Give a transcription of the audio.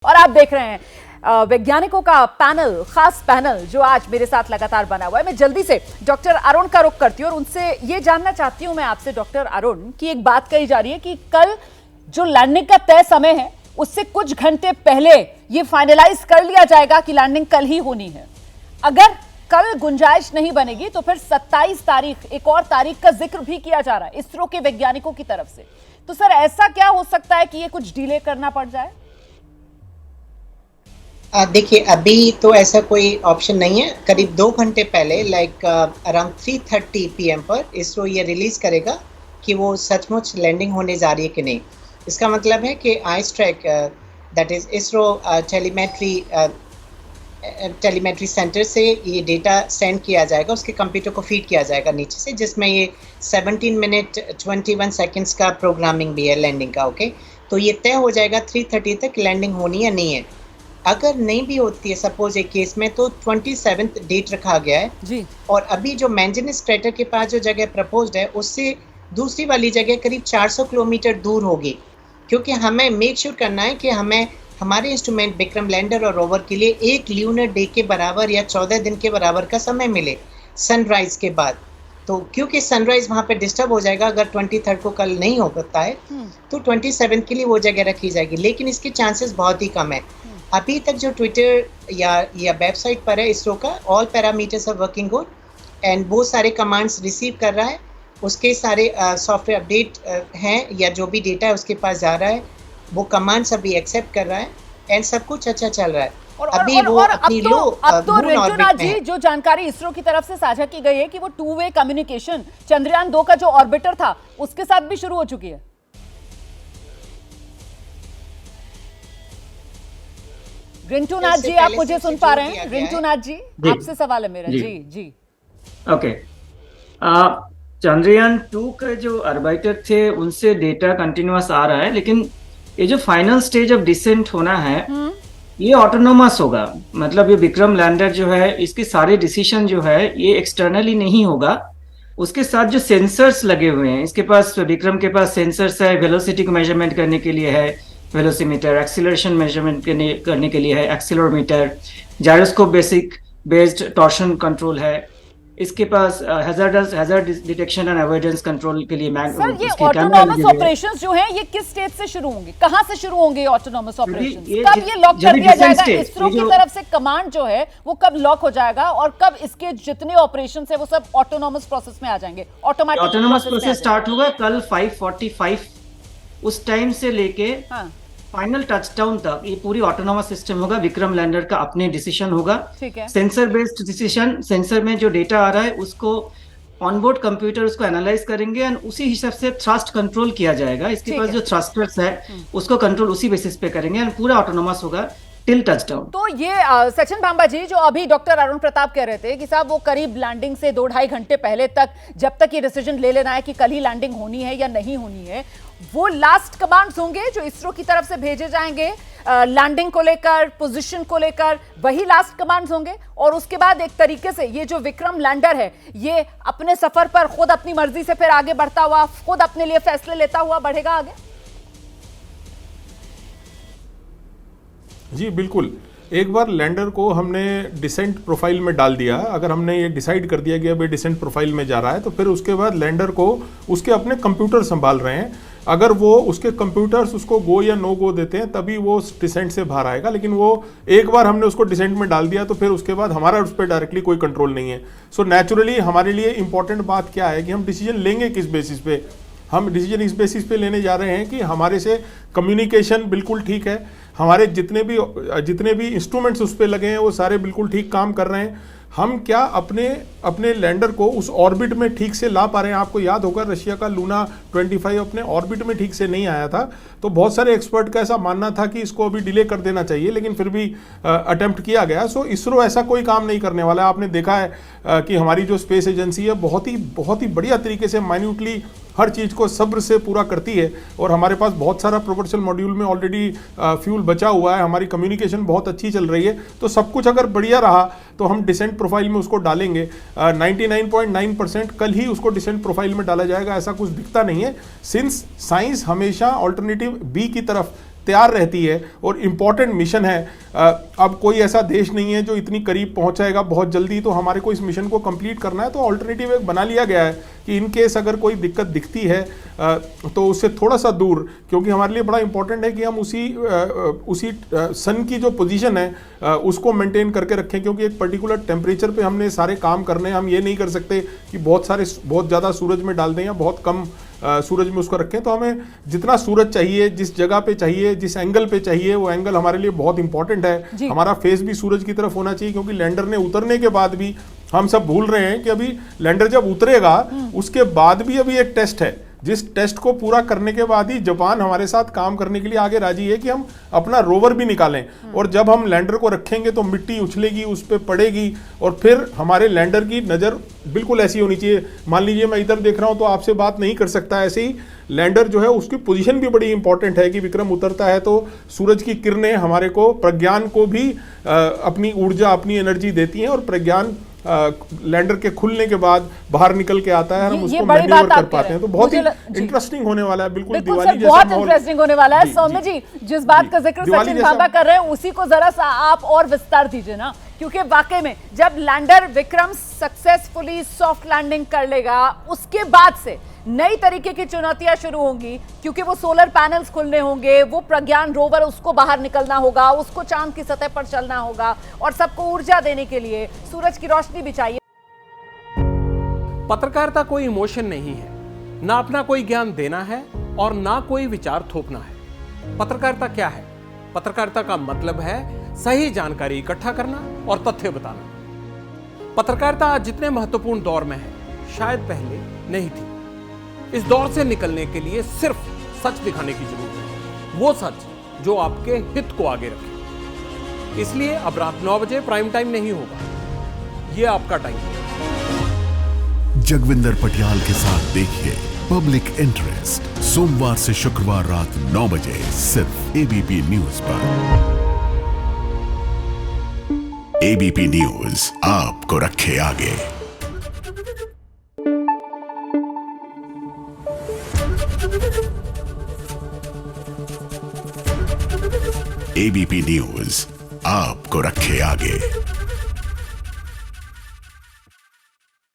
और आप देख रहे हैं वैज्ञानिकों का पैनल, खास पैनल जो आज मेरे साथ लगातार बना हुआ है। मैं जल्दी से डॉक्टर अरुण का रुख करती हूँ और उनसे ये जानना चाहती हूँ मैं आपसे डॉक्टर अरुण कि एक बात कही जा रही है कि कल जो लैंडिंग का तय समय है उससे कुछ घंटे पहले ये फाइनलाइज कर लिया जाएगा कि लैंडिंग कल ही होनी है। अगर कल गुंजाइश नहीं बनेगी तो फिर 27 तारीख, एक और तारीख का जिक्र भी किया जा रहा है इसरो के वैज्ञानिकों की तरफ से। तो सर ऐसा क्या हो सकता है कि ये कुछ डिले करना पड़ जाए? देखिए अभी तो ऐसा कोई ऑप्शन नहीं है। करीब 2 घंटे पहले अराउंड 3:30 PM पर इसरो ये रिलीज करेगा कि वो सचमुच लैंडिंग होने जा रही है कि नहीं। इसका मतलब है कि ISTRAC that is ISRO telemetry centre से ये डेटा सेंड किया जाएगा, उसके कंप्यूटर को फीड किया जाएगा नीचे से, जिसमें ये 17 मिनट 21 सेकेंड्स का प्रोग्रामिंग भी है लैंडिंग का। ओके, तो ये तय हो जाएगा 3:30 तक लैंडिंग होनी या नहीं है। अगर नहीं भी होती है सपोज एक केस में, तो 27th डेट रखा गया है जी। और अभी जो मैंजनीज क्रेटर के पास जो जगह प्रपोज्ड है उससे दूसरी वाली जगह करीब 400 किलोमीटर दूर होगी, क्योंकि हमें मेक श्योर करना है कि हमें हमारे इंस्ट्रूमेंट विक्रम लैंडर और रोवर के लिए एक ल्यूनर डे के बराबर या 14 दिन के बराबर का समय मिले सनराइज के बाद। तो क्योंकि सनराइज वहाँ पे डिस्टर्ब हो जाएगा अगर 23rd को कल नहीं हो सकता है, तो 27 के लिए वो जगह रखी जाएगी, लेकिन इसके चांसेस बहुत ही कम है। अभी तक जो ट्विटर या वेबसाइट पर है इसरो का, all parameters are working good and बहुत सारे कमांड्स रिसीव कर रहा है, उसके सारे सॉफ्टवेयर अपडेट हैं या जो भी डेटा है उसके पास जा रहा है, वो कमांड्स अभी एक्सेप्ट कर रहा है एंड सब कुछ अच्छा चल रहा है। अब तो रिंटूनाथ जी, जो जानकारी इसरो की तरफ से साझा की गई है कि वो 2-वे कम्युनिकेशन चंद्रयान 2 का जो ऑर्बिटर था उसके साथ भी शुरू हो चुकी है। रिंटूनाथ जी, आप मुझे सुन पा रहे हैं? रिंटूनाथ जी, आपसे सवाल है मेरा। जी जी ओके। चंद्रयान 2 का जो ऑर्बिटर थे उनसे डेटा कंटिन्यूअस आ रहा है, लेकिन ये जो फाइनल स्टेज ऑफ डिसेंट होना है ये ऑटोनोमस होगा। मतलब ये विक्रम लैंडर जो है इसके सारे डिसीजन जो है ये एक्सटर्नली नहीं होगा, उसके साथ जो सेंसर्स लगे हुए हैं इसके पास, विक्रम के पास सेंसर्स है, वेलोसिटी को मेजरमेंट करने के लिए है वेलोसीमीटर, एक्सीलरेशन मेजरमेंट करने के लिए है accelerometer, gyroscope based torsion control है, इसके पास hazard detection and avoidance control के लिए सर ये ऑटोनोमस ऑपरेशंस जो हैं ये किस स्टेज से शुरू होंगे, कहां से शुरू होंगे ऑटोनोमस ऑपरेशंस? कब ये लॉक कर दिया जाएगा? इसरो की तरफ से कमांड जो है वो कब लॉक हो जाएगा और कब इसके जितने ऑपरेशंस है वो सब ऑटोनोमस प्रोसेस में आ जाएंगे? ऑटोनोमस प्रोसेस स्टार्ट होगा कल 5:45 उस टाइम से लेके फाइनल टचडाउन तक ये पूरी ऑटोनोमस सिस्टम होगा। विक्रम लैंडर का अपने डिसीजन होगा, सेंसर बेस्ड डिसीजन। सेंसर में जो डेटा आ रहा है उसको ऑनबोर्ड कंप्यूटर उसको एनालाइज करेंगे एंड उसी हिसाब से थ्रस्ट कंट्रोल किया जाएगा। इसके पास जो थ्रस्टर्स है उसको कंट्रोल उसी बेसिस पे करेंगे एंड पूरा ऑटोनोमस होगा टिल टचडाउन। तो ये सचिन भांबा जी, जो अभी डॉक्टर अरुण प्रताप कह रहे थे कि साहब वो करीब लैंडिंग से 2-2.5 घंटे पहले तक, जब तक ये डिसीजन ले लेना है कि कल ही लैंडिंग होनी है या नहीं होनी है, वो लास्ट कमांड्स होंगे जो इसरो की तरफ से भेजे जाएंगे लैंडिंग को लेकर, पोजीशन को लेकर, वही लास्ट कमांड्स होंगे। और उसके बाद एक तरीके से ये जो विक्रम लैंडर है ये अपने सफर पर खुद अपनी मर्जी से फिर आगे बढ़ता हुआ, खुद अपने लिए फैसले लेता हुआ बढ़ेगा आगे। जी बिल्कुल। एक बार लैंडर को हमने डिसेंट प्रोफाइल में डाल दिया, अगर हमने ये डिसाइड कर दिया कि भाई डिसेंट प्रोफाइल में जा रहा है, तो फिर उसके बाद लैंडर को उसके अपने कंप्यूटर संभाल रहे हैं। अगर वो उसके कंप्यूटर्स उसको गो या नो गो देते हैं तभी वो डिसेंट से बाहर आएगा, लेकिन वो एक बार हमने उसको डिसेंट में डाल दिया तो फिर उसके बाद हमारा उस पर डायरेक्टली कोई कंट्रोल नहीं है। सो नेचुरली हमारे लिए इंपॉर्टेंट बात क्या है कि हम डिसीजन लेंगे किस बेसिस पे। हम डिसीजन इस बेसिस पे लेने जा रहे हैं कि हमारे से कम्युनिकेशन बिल्कुल ठीक है, हमारे जितने भी इंस्ट्रूमेंट्स उस पर लगे हैं वो सारे बिल्कुल ठीक काम कर रहे हैं, हम क्या अपने लैंडर को उस ऑर्बिट में ठीक से ला पा रहे हैं। आपको याद होगा रशिया का लूना 25 अपने ऑर्बिट में ठीक से नहीं आया था, तो बहुत सारे एक्सपर्ट का ऐसा मानना था कि इसको अभी डिले कर देना चाहिए, लेकिन फिर भी अटेम्प्ट किया गया। सो इसरो ऐसा कोई काम नहीं करने वाला है। आपने देखा है कि हमारी जो स्पेस एजेंसी है बहुत ही बढ़िया तरीके से माइन्यूटली हर चीज़ को सब्र से पूरा करती है, और हमारे पास बहुत सारा प्रोपल्शन मॉड्यूल में ऑलरेडी फ्यूल बचा हुआ है, हमारी कम्युनिकेशन बहुत अच्छी चल रही है। तो सब कुछ अगर बढ़िया रहा तो हम डिसेंट प्रोफाइल में उसको डालेंगे। 99.9% कल ही उसको डिसेंट प्रोफाइल में डाला जाएगा, ऐसा कुछ दिखता नहीं है, सिंस साइंस हमेशा ऑल्टरनेटिव बी की तरफ तैयार रहती है और इम्पॉर्टेंट मिशन है, अब कोई ऐसा देश नहीं है जो इतनी करीब पहुंचाएगा बहुत जल्दी, तो हमारे को इस मिशन को कंप्लीट करना है, तो ऑल्टरनेटिव एक बना लिया गया है कि इन केस अगर कोई दिक्कत दिखती है तो उससे थोड़ा सा दूर, क्योंकि हमारे लिए बड़ा इंपॉर्टेंट है कि हम उसी सन की जो पोजीशन है उसको मेंटेन करके रखें, क्योंकि एक पर्टिकुलर टेम्परेचर पे हमने सारे काम करने हैं। हम ये नहीं कर सकते कि बहुत ज़्यादा सूरज में डाल दें या बहुत कम सूरज में उसको रखें। तो हमें जितना सूरज चाहिए, जिस जगह पे चाहिए, जिस एंगल पे चाहिए, वो एंगल हमारे लिए बहुत इंपॉर्टेंट है। हमारा फेस भी सूरज की तरफ होना चाहिए, क्योंकि लैंडर ने उतरने के बाद भी हम सब भूल रहे हैं कि अभी लैंडर जब उतरेगा उसके बाद भी अभी एक टेस्ट है, जिस टेस्ट को पूरा करने के बाद ही जापान हमारे साथ काम करने के लिए आगे राजी है कि हम अपना रोवर भी निकालें। और जब हम लैंडर को रखेंगे तो मिट्टी उछलेगी, उस पर पड़ेगी, और फिर हमारे लैंडर की नज़र बिल्कुल ऐसी होनी चाहिए। मान लीजिए मैं इधर देख रहा हूं तो आपसे बात नहीं कर सकता, ऐसे ही लैंडर जो है उसकी पोजीशन भी बड़ी इंपॉर्टेंट है कि विक्रम उतरता है तो सूरज की किरणें हमारे को, प्रज्ञान को भी अपनी ऊर्जा, अपनी एनर्जी देती हैं, और प्रज्ञान लैंडर के खुलने के बाद बाहर निकल के आता है, हम उसको मैन्यूवर कर पाते हैं। तो बहुत ही इंटरेस्टिंग होने वाला है, बिल्कुल दिवाली जैसा बहुत इंटरेस्टिंग होने वाला है। सौम्य जी, जिस बात का जिक्र सचिन बाबा कर रहे हैं उसी को जरा सा आप और विस्तार दीजिए ना, क्योंकि वाकई में जब lander Vikram successfully soft landing कर लेगा उसके बाद से नई तरीके की चुनौतियां शुरू होंगी, क्योंकि वो सोलर पैनल्स खुलने होंगे, वो प्रज्ञान रोवर उसको बाहर निकलना होगा, उसको चांद की सतह पर चलना होगा, और सबको ऊर्जा देने के लिए सूरज की रोशनी भी चाहिए। पत्रकारिता कोई इमोशन नहीं है, ना अपना कोई ज्ञान देना है और ना कोई विचार थोपना है। पत्रकारिता क्या है? पत्रकारिता का मतलब है सही जानकारी इकट्ठा करना और तथ्य बताना। पत्रकारिता आज जितने महत्वपूर्ण दौर में है, शायद पहले नहीं थी। इस दौर से निकलने के लिए सिर्फ सच दिखाने की जरूरत है, वो सच जो आपके हित को आगे रखे। इसलिए अब रात 9 बजे प्राइम टाइम नहीं होगा, ये आपका टाइम है। जगविंदर पटियाल के साथ देखिए पब्लिक इंटरेस्ट, सोमवार से शुक्रवार रात 9 बजे सिर्फ एबीपी न्यूज पर। एबीपी न्यूज आपको रखे आगे। एबीपी न्यूज आपको रखे आगे।